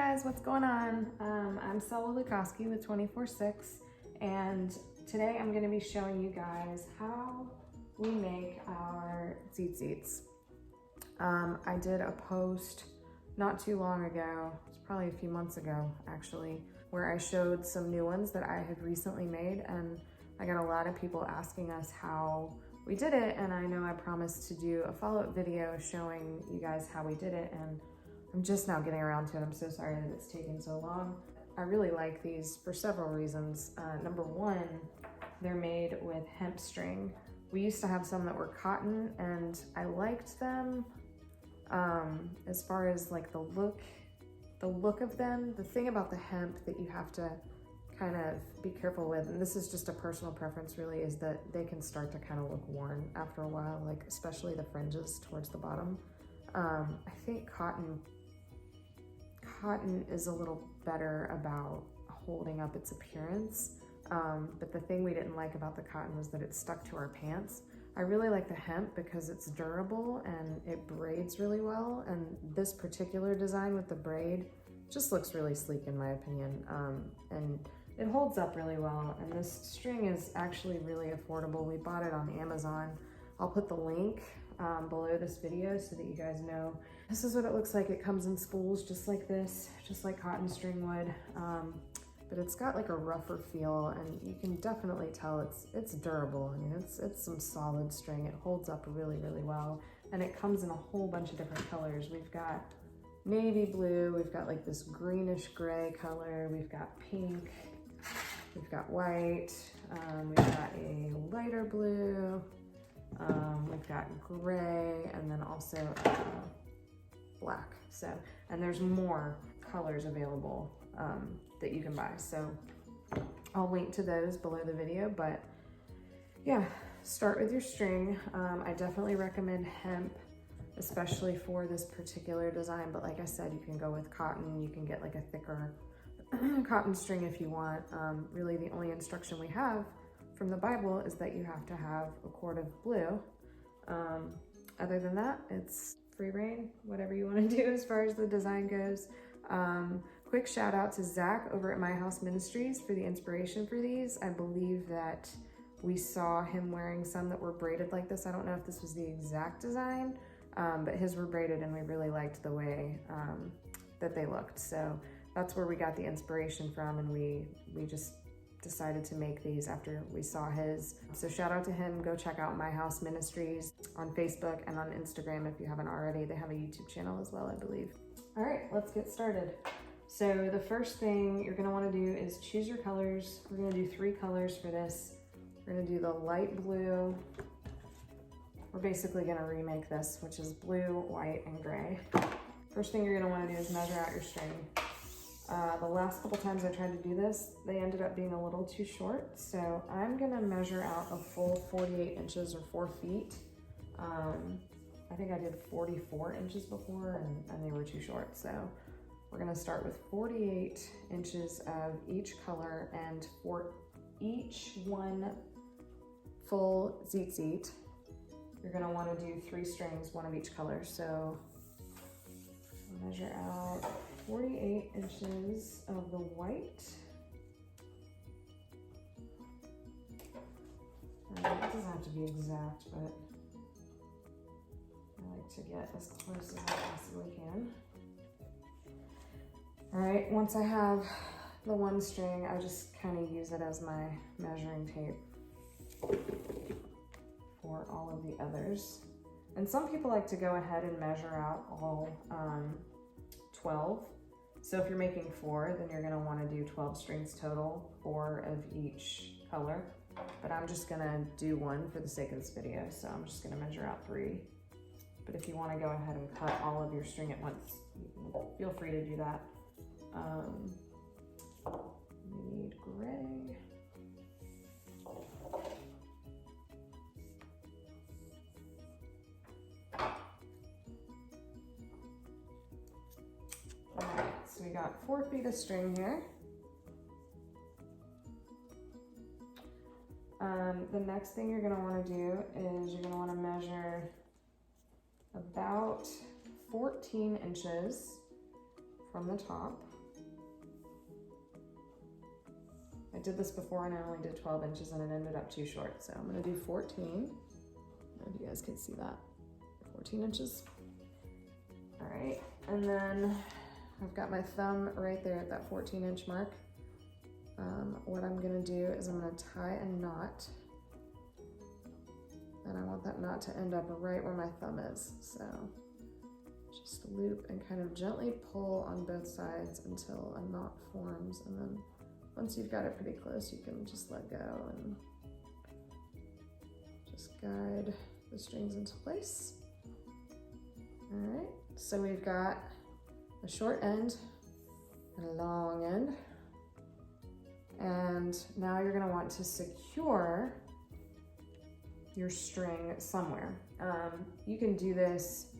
guys, what's going on? I'm Selwa Lukoskie with 24/6, and today I'm going to be showing you guys how we make our tzitzits. I did a post not too long ago, it's probably a few months ago actually, where I showed some new ones that I had recently made, and I got a lot of people asking us how we did it, and I know I promised to do a follow-up video showing you guys how we did it, and I'm just now getting around to it. I'm so sorry that it's taken so long. I really like these for several reasons. Number one, they're made with hemp string. We used to have some that were cotton, and I liked them as far as like the look of them. The thing about the hemp that you have to kind of be careful with, and this is just a personal preference really, is that they can start to kind of look worn after a while, like especially the fringes towards the bottom. I think cotton is a little better about holding up its appearance, but the thing we didn't like about the cotton was that it stuck to our pants. I really like the hemp because it's durable and it braids really well, and this particular design with the braid just looks really sleek in my opinion, and it holds up really well, and this string is actually really affordable. We bought it on Amazon. I'll put the link below this video so that you guys know. This is what it looks like. It comes in spools just like this, just like cotton string would, but it's got like a rougher feel, and you can definitely tell it's durable. I mean, it's some solid string. It holds up really, really well, and it comes in a whole bunch of different colors. We've got navy blue, we've got like this greenish gray color, we've got pink, we've got white, we've got a lighter blue, we've got gray, and then also black. So, and there's more colors available that you can buy. So I'll link to those below the video, but yeah, start with your string. I definitely recommend hemp, especially for this particular design, but like I said, you can go with cotton. You can get like a thicker cotton string if you want. Really the only instruction we have from the Bible is that you have to have a cord of blue. Other than that, it's free reign, whatever you want to do as far as the design goes. Quick shout out to Zach over at My House Ministries for the inspiration for these. I believe that we saw him wearing some that were braided like this. I don't know if this was the exact design, but his were braided, and we really liked the way that they looked. So that's where we got the inspiration from, and we just decided to make these after we saw his. So shout out to him. Go check out My House Ministries on Facebook and on Instagram if you haven't already. They have a YouTube channel as well, I believe. All right, let's get started. So the first thing you're gonna wanna do is choose your colors. We're gonna do 3 colors for this. We're gonna do the light blue. We're basically gonna remake this, which is blue, white, and gray. First thing you're gonna wanna do is measure out your string. The last couple times I tried to do this, they ended up being a little too short. So I'm gonna measure out a full 48 inches or 4 feet. I think I did 44 inches before, and they were too short. So we're gonna start with 48 inches of each color, and for each one full tzitzit, you're gonna wanna do 3 strings, 1 of each color. So measure out 48 inches of the white. It doesn't have to be exact, but I like to get as close as I possibly can. All right, once I have the 1 string, I just kind of use it as my measuring tape for all of the others. And some people like to go ahead and measure out all 12. So if you're making 4, then you're gonna wanna do 12 strings total, 4 of each color. But I'm just gonna do 1 for the sake of this video, so I'm just gonna measure out 3. But if you wanna go ahead and cut all of your string at once, feel free to do that. We need gray. Alright, so we got 4 feet of string here. The next thing you're gonna wanna do is you're gonna wanna measure about 14 inches from the top. I did this before and I only did 12 inches and it ended up too short. So I'm gonna do 14. I don't know if you guys can see that. 14 inches. All right, and then I've got my thumb right there at that 14-inch mark. What I'm gonna do is I'm gonna tie a knot, and I want that knot to end up right where my thumb is. So just loop and kind of gently pull on both sides until a knot forms, and then once you've got it pretty close, you can just let go and just guide the strings into place. All right, so we've got a short end and a long end. And now you're gonna want to secure your string somewhere. You can do this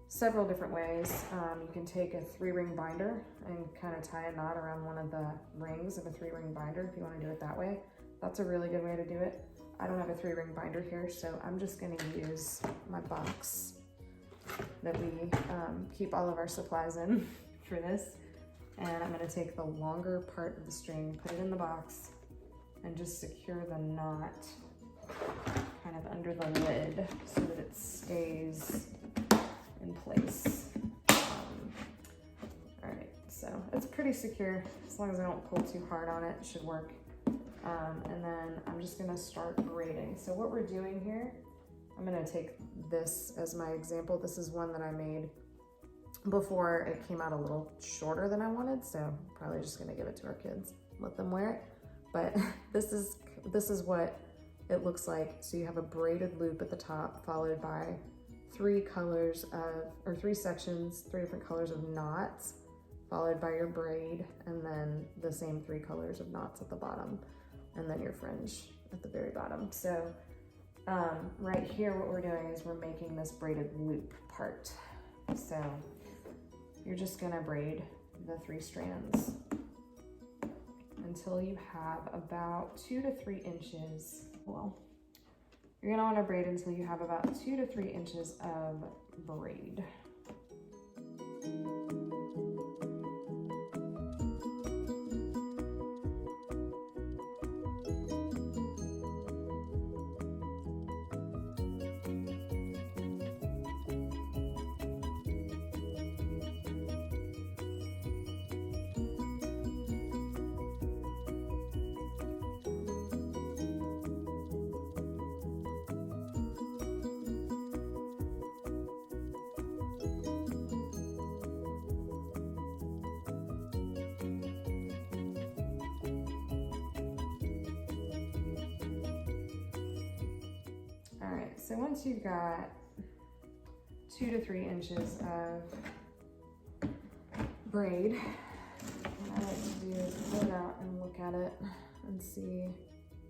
several different ways. You can take a 3-ring binder and kind of tie a knot around one of the rings of a 3-ring binder if you want to do it that way. That's a really good way to do it. I don't have a 3-ring binder here, so I'm just going to use my box that we keep all of our supplies in for this. And I'm going to take the longer part of the string, put it in the box, and just secure the knot kind of under the lid so that it stays in place. All right, so it's pretty secure. As long as I don't pull too hard on it, it should work. And then I'm just gonna start braiding. So what we're doing here, I'm gonna take this as my example. This is one that I made before it came out a little shorter than I wanted, so probably just gonna give it to our kids, let them wear it. But this is what it looks like. So you have a braided loop at the top, followed by 3 sections, 3 different colors of knots, followed by your braid, and then the same 3 colors of knots at the bottom, and then your fringe at the very bottom. So right here, what we're doing is we're making this braided loop part. So you're just gonna braid the 3 strands until you have about 2 to 3 inches. Well, you're gonna wanna braid until you have about 2 to 3 inches of braid. So once you've got 2 to 3 inches of braid, what I like to do is pull it out and look at it and see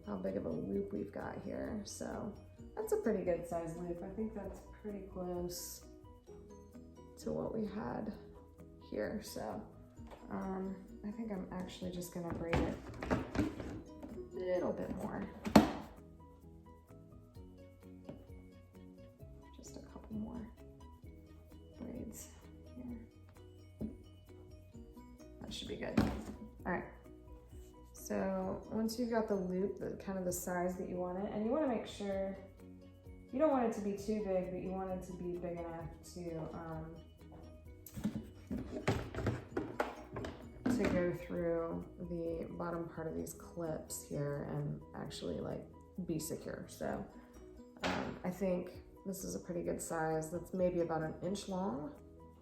how big of a loop we've got here. So that's a pretty good size loop. I think that's pretty close to what we had here. So I think I'm actually just gonna braid it a little bit more. More braids here. That should be good. All right. So once you've got the loop, kind of the size that you want it, and you want to make sure you don't want it to be too big, but you want it to be big enough to go through the bottom part of these clips here and actually like be secure. So I think this is a pretty good size. That's maybe about 1 inch long.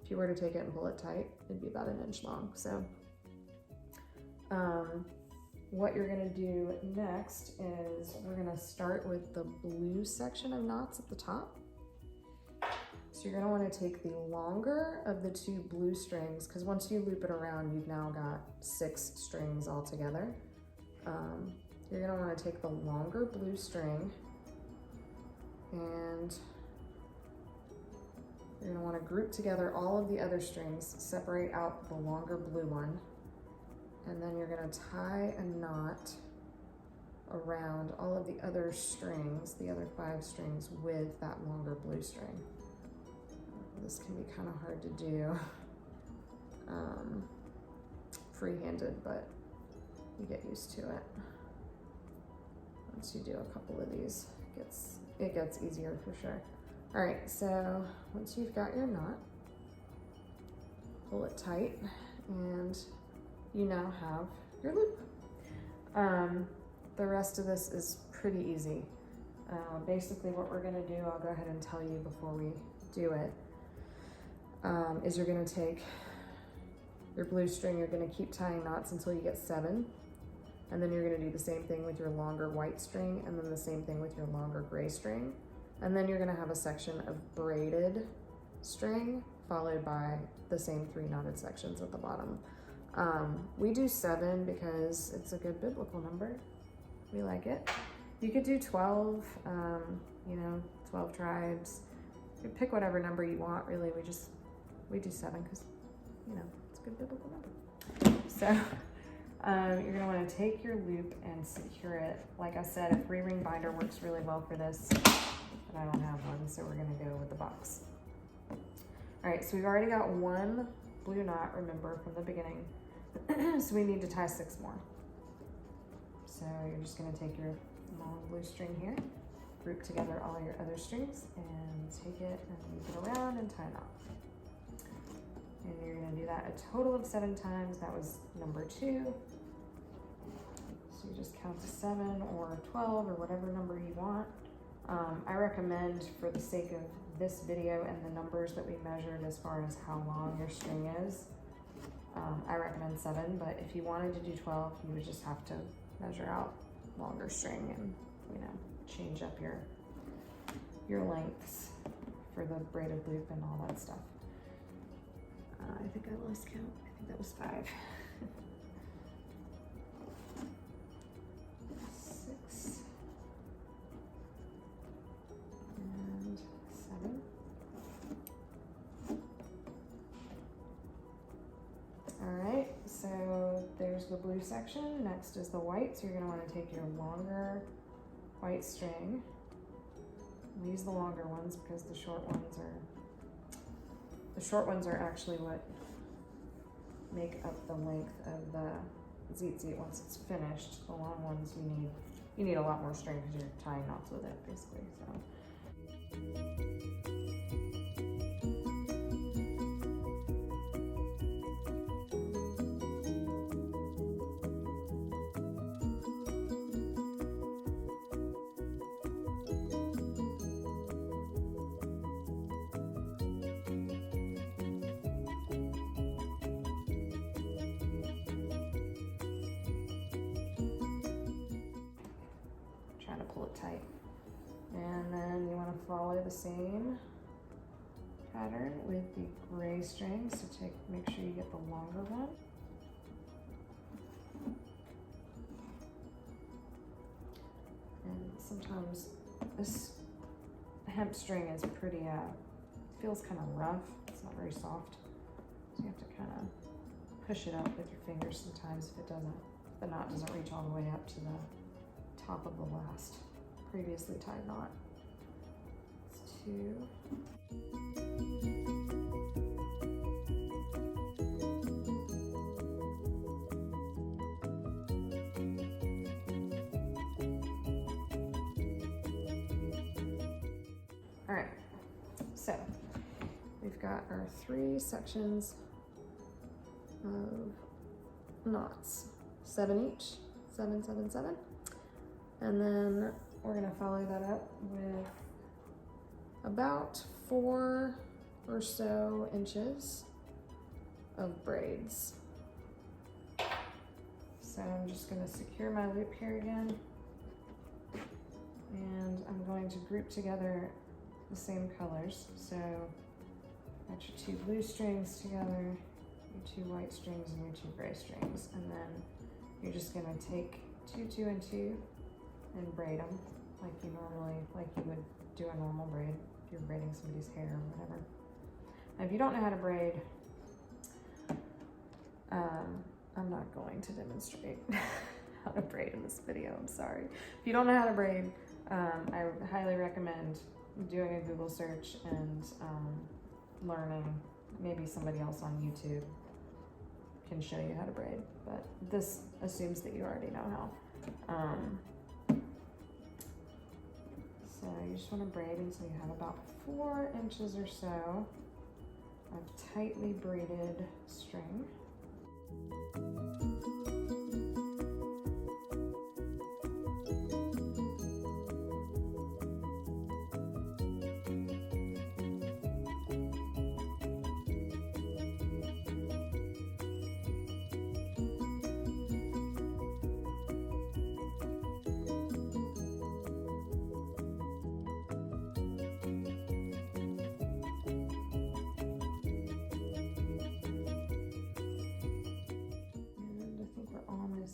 If you were to take it and pull it tight, it'd be about 1 inch long. So what you're gonna do next is we're gonna start with the blue section of knots at the top. So you're gonna wanna take the longer of the 2 blue strings, because once you loop it around, you've now got 6 strings all together. You're gonna wanna take the longer blue string and you're gonna wanna group together all of the other strings, separate out the longer blue one, and then you're gonna tie a knot around all of the other strings, the other 5 strings, with that longer blue string. This can be kind of hard to do. free-handed, but you get used to it. Once you do a couple of these, it gets easier for sure. All right, so once you've got your knot, pull it tight, and you now have your loop. The rest of this is pretty easy. Basically what we're gonna do, I'll go ahead and tell you before we do it, is you're gonna take your blue string, you're gonna keep tying knots until you get 7, and then you're gonna do the same thing with your longer white string, and then the same thing with your longer gray string. And then you're gonna have a section of braided string, followed by the same 3 knotted sections at the bottom. We do 7 because it's a good biblical number. We like it. You could do 12, 12 tribes. You pick whatever number you want, really. We do 7 because, it's a good biblical number. So you're gonna wanna take your loop and secure it. Like I said, a 3-ring binder works really well for this, but I don't have one, so we're gonna go with the box. All right, so we've already got 1 blue knot, remember, from the beginning. So we need to tie 6 more. So you're just gonna take your long blue string here, group together all your other strings, and take it and move it around and tie a knot. And you're gonna do that a total of 7 times. That was number 2. So you just count to 7 or 12 or whatever number you want. I recommend, for the sake of this video and the numbers that we measured as far as how long your string is, I recommend 7, but if you wanted to do 12, you would just have to measure out longer string and, change up your lengths for the braided loop and all that stuff. I think I lost count. I think that was 5. 6 and 7. All right, so there's the blue section. Next is the white. So you're gonna wanna take your longer white string. We use the longer ones because the short ones are actually what make up the length of the tzitzit once it's finished. The long ones you need a lot more string because you're tying knots with it basically. So. Pull it tight, and then you want to follow the same pattern with the gray string. So make sure you get the longer one, and sometimes this hemp string is pretty feels kind of rough. It's not very soft, so you have to kind of push it up with your fingers sometimes if the knot doesn't reach all the way up to the top of the last previously tied knot. It's 2. All right, so we've got our 3 sections of knots, 7 each, 7, 7, 7. And then we're gonna follow that up with about 4 or so inches of braids. So I'm just gonna secure my loop here again. And I'm going to group together the same colors. So got your 2 blue strings together, your 2 white strings, and your 2 gray strings. And then you're just gonna take 2, 2, and 2 and braid them like you would do a normal braid if you're braiding somebody's hair or whatever. Now, if you don't know how to braid, I'm not going to demonstrate how to braid in this video, I'm sorry. If you don't know how to braid, I highly recommend doing a Google search and learning, maybe somebody else on YouTube can show you how to braid, but this assumes that you already know how. So you just want to braid until you have about 4 inches or so of tightly braided string.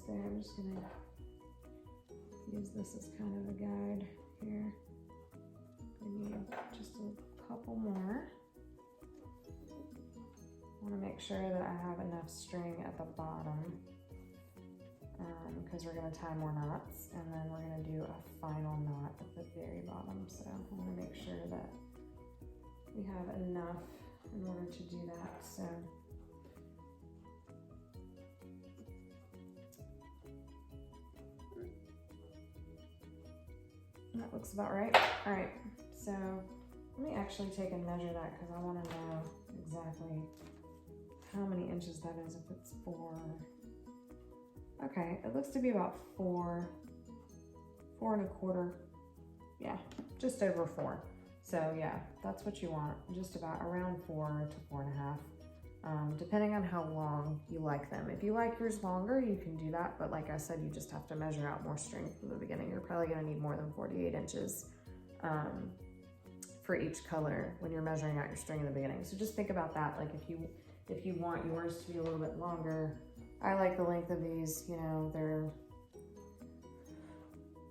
There. I'm just gonna use this as kind of a guide here. I need just a couple more. I want to make sure that I have enough string at the bottom because we're going to tie more knots, and then we're going to do a final knot at the very bottom. So I want to make sure that we have enough in order to do that. So that looks about right. All right, so let me actually take and measure that because I want to know exactly how many inches that is. If it's 4, okay, it looks to be about 4 1/4. Yeah, just over 4. So yeah, that's what you want, just about around 4 to 4.5. Depending on how long you like them. If you like yours longer, you can do that, but like I said, you just have to measure out more string from the beginning. You're probably gonna need more than 48 inches for each color when you're measuring out your string in the beginning. So just think about that. Like if you want yours to be a little bit longer, I like the length of these, you know, they're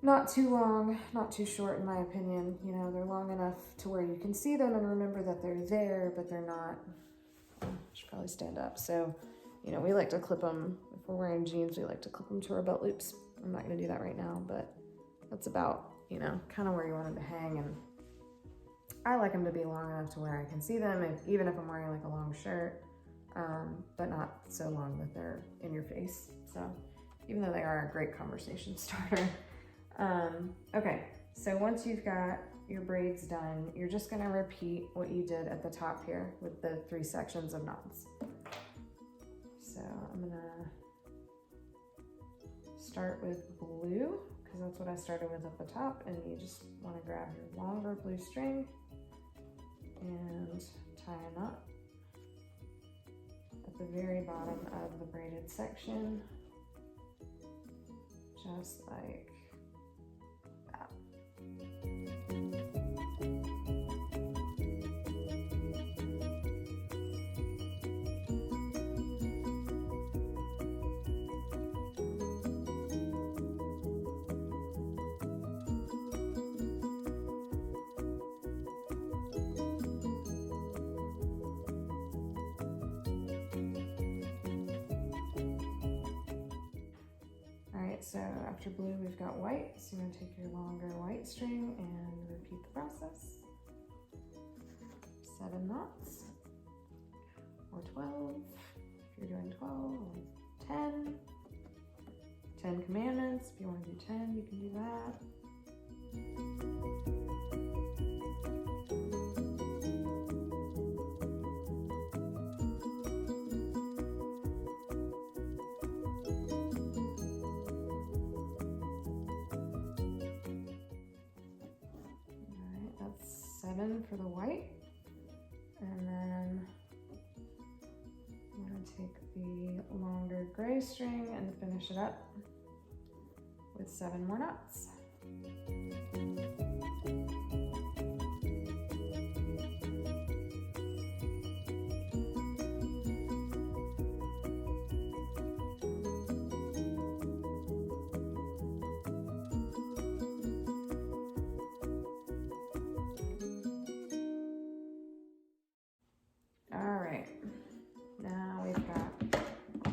not too long, not too short in my opinion. You know, they're long enough to where you can see them and remember that they're there, but they're not, I should probably stand up. So, you know, we like to clip them, if we're wearing jeans, we like to clip them to our belt loops. I'm not gonna do that right now, but that's about, you know, kind of where you want them to hang. And I like them to be long enough to where I can see them, even if I'm wearing like a long shirt, but not so long that they're in your face. So even though they are a great conversation starter. Okay, so once you've got your braids done, you're just gonna repeat what you did at the top here with the 3 sections of knots. So I'm gonna start with blue, because that's what I started with at the top, and you just wanna grab your longer blue string and tie a knot at the very bottom of the braided section, just like that. So after blue, we've got white. So you're gonna take your longer white string and repeat the process. 7 knots, or 12, if you're doing 12, or 10. 10 commandments, if you wanna do 10, you can do that. For the white, and then I'm going to take the longer gray string and finish it up with 7 more knots.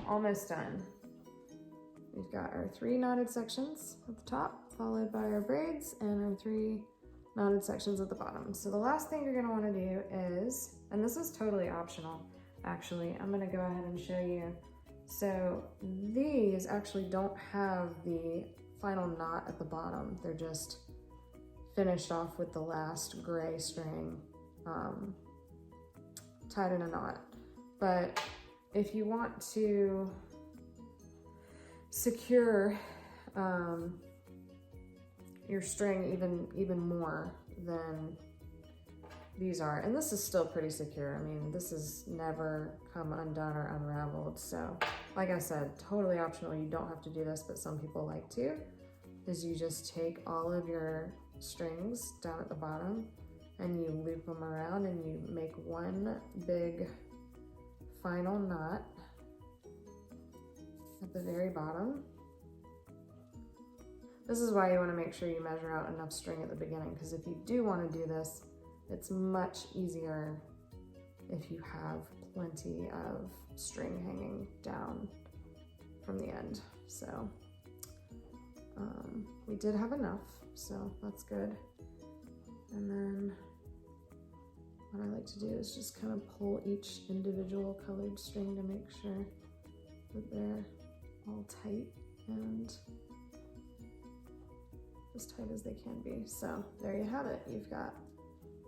Almost done. We've got our 3 knotted sections at the top, followed by our braids and our 3 knotted sections at the bottom. So the last thing you're going to want to do is, and this is totally optional actually, I'm going to go ahead and show you So these actually don't have the final knot at the bottom. They're just finished off with the last gray string tied in a knot. But if you want to secure your string even more than these are, and this is still pretty secure. I mean, this has never come undone or unraveled. So like I said, totally optional. You don't have to do this, but some people like to, is you just take all of your strings down at the bottom and you loop them around and you make one big final knot at the very bottom. This is why you want to make sure you measure out enough string at the beginning, because if you do want to do this, it's much easier if you have plenty of string hanging down from the end. So we did have enough, so that's good. And then what I like to do is just kind of pull each individual colored string to make sure that they're all tight and as tight as they can be. So there you have it. You've got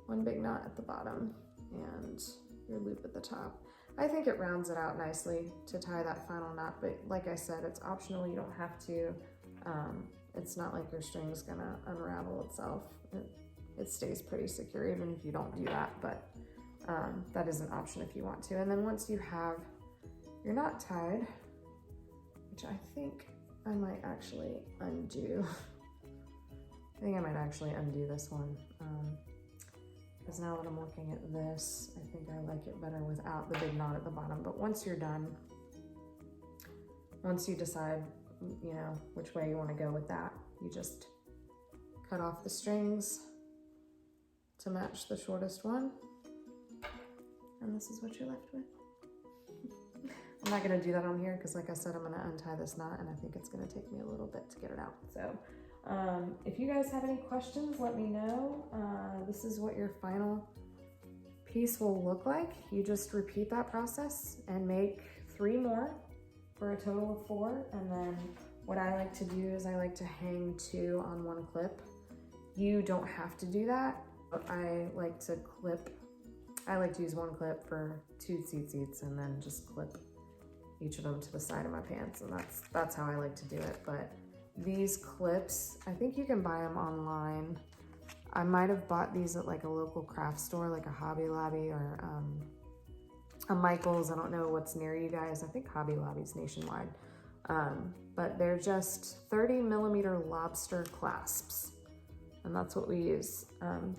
one big knot at the bottom and your loop at the top. I think it rounds it out nicely to tie that final knot, but like I said, it's optional. You don't have to. It's not like your string's gonna unravel itself. It stays pretty secure even if you don't do that, but that is an option if you want to. And then once you have your knot tied, which I think I might actually undo. I think I might actually undo this one. Because now that I'm looking at this, I think I like it better without the big knot at the bottom. But once you're done, once you decide, you know, which way you want to go with that, you just cut off the strings to match the shortest one. And this is what you're left with. I'm not gonna do that on here because like I said, I'm gonna untie this knot and I think it's gonna take me a little bit to get it out. So if you guys have any questions, let me know. This is what your final piece will look like. You just repeat that process and make 3 more for a total of 4. And then what I like to do is I like to hang 2 on one clip. You don't have to do that. I like to use one clip for 2 tzitzits and then just clip each of them to the side of my pants. And that's how I like to do it. But these clips, I think you can buy them online. I might have bought these at like a local craft store, like a Hobby Lobby or a Michael's. I don't know what's near you guys. I think Hobby Lobby's nationwide. But they're just 30mm lobster clasps. And that's what we use.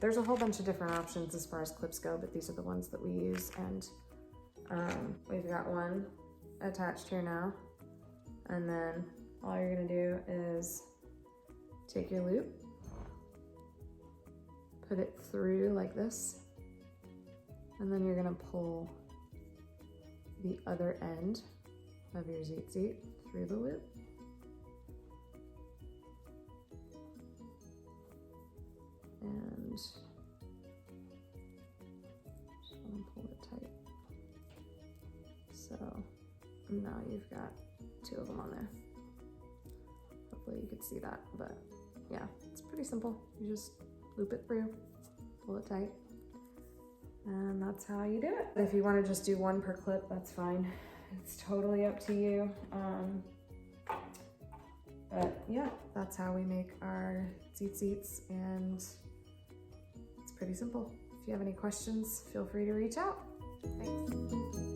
There's a whole bunch of different options as far as clips go, but these are the ones that we use. And we've got one attached here now. And then all you're gonna do is take your loop, put it through like this, and then you're gonna pull the other end of your tzitzit through the loop. And just wanna pull it tight. So now you've got 2 of them on there. Hopefully you could see that, but yeah, it's pretty simple. You just loop it through, pull it tight, and that's how you do it. If you want to just do 1 per clip, that's fine. It's totally up to you. But yeah, that's how we make our tzitzits, and it's pretty simple. If you have any questions, feel free to reach out. Thanks.